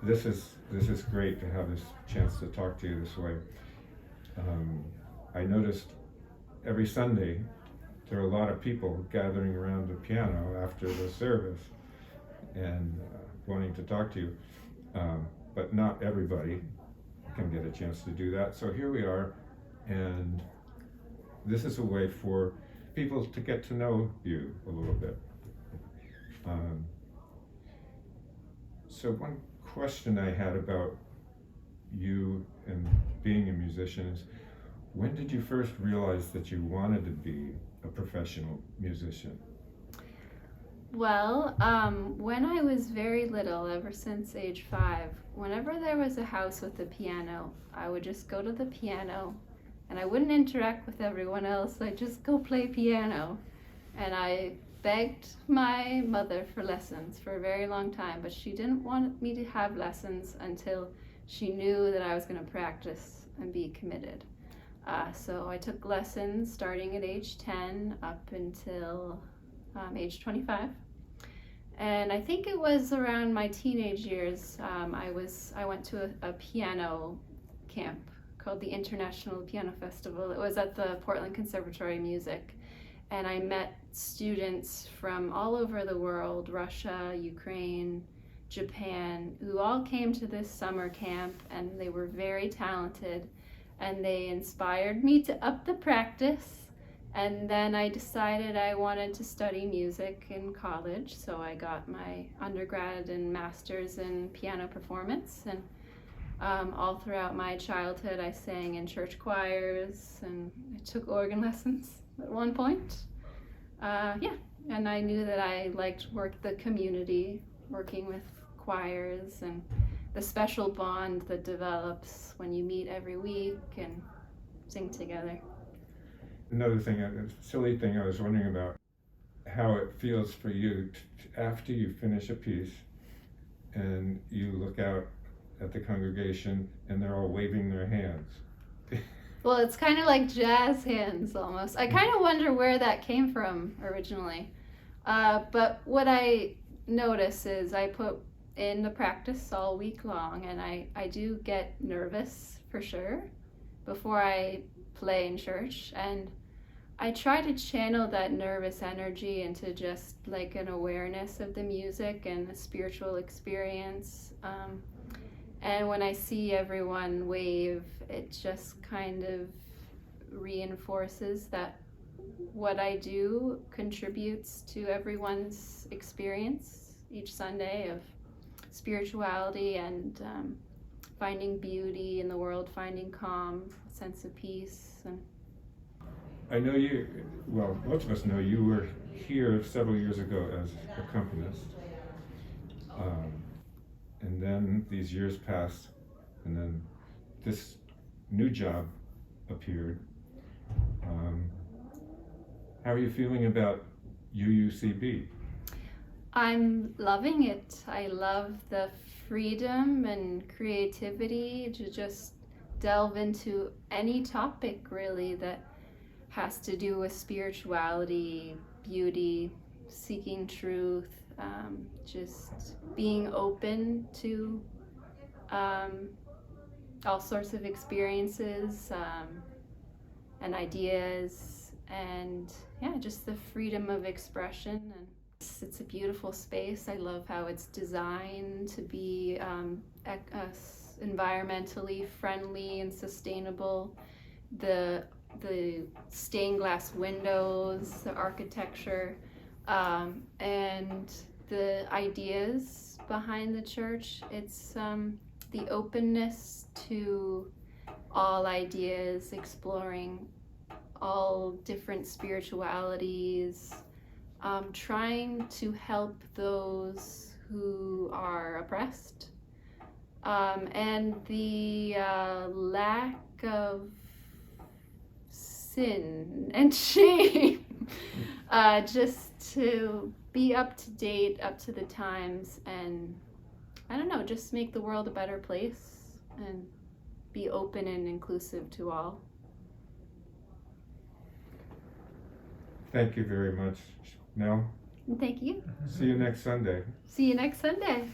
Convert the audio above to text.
this is great to have this chance to talk to you this way. I noticed every Sunday there are a lot of people gathering around the piano after the service and wanting to talk to you, but not everybody can get a chance to do that. So here we are, and this is a way for people to get to know you a little bit. So one question I had about you and being a musician is, when did you first realize that you wanted to be a professional musician? Well, when I was very little, ever since age 5, whenever there was a house with a piano, I would just go to the piano and I wouldn't interact with everyone else. I'd just go play piano. And I begged my mother for lessons for a very long time, but she didn't want me to have lessons until she knew that I was going to practice and be committed. So I took lessons starting at age 10 up until age 25. And I think it was around my teenage years, I went to a piano camp called the International Piano Festival. It was at the Portland Conservatory of Music. And I met students from all over the world, Russia, Ukraine, Japan, who all came to this summer camp, and they were very talented, and they inspired me to up the practice. And then I decided I wanted to study music in college, so I got my undergrad and master's in piano performance. And all throughout my childhood, I sang in church choirs, and I took organ lessons at one point. And I knew that I liked the community, working with choirs, and the special bond that develops when you meet every week and sing together. Another thing, a silly thing I was wondering about, how it feels for you after you finish a piece and you look out at the congregation and they're all waving their hands. Well, it's kind of like jazz hands almost. I kind of wonder where that came from originally. But what I notice is I put in the practice all week long, and I do get nervous for sure before I play in church. And I try to channel that nervous energy into just like an awareness of the music and the spiritual experience. And when I see everyone wave, it just kind of reinforces that what I do contributes to everyone's experience each Sunday of spirituality and finding beauty in the world, finding calm, sense of peace. And I know you, well, most of us know you were here several years ago as accompanist. And then these years passed, and then this new job appeared. How are you feeling about UUCB? I'm loving it. I love the freedom and creativity to just delve into any topic really that has to do with spirituality, beauty, seeking truth, just being open to all sorts of experiences and ideas, and just the freedom of expression. And it's a beautiful space. I love how it's designed to be environmentally friendly and sustainable. The stained glass windows, the architecture, and the ideas behind the church. It's the openness to all ideas, exploring all different spiritualities, trying to help those who are oppressed, and the lack of sin and shame, just to be up to date, up to the times, and I don't know, just make the world a better place and be open and inclusive to all. Thank you very much, Nell. Thank you. See you next Sunday. See you next Sunday.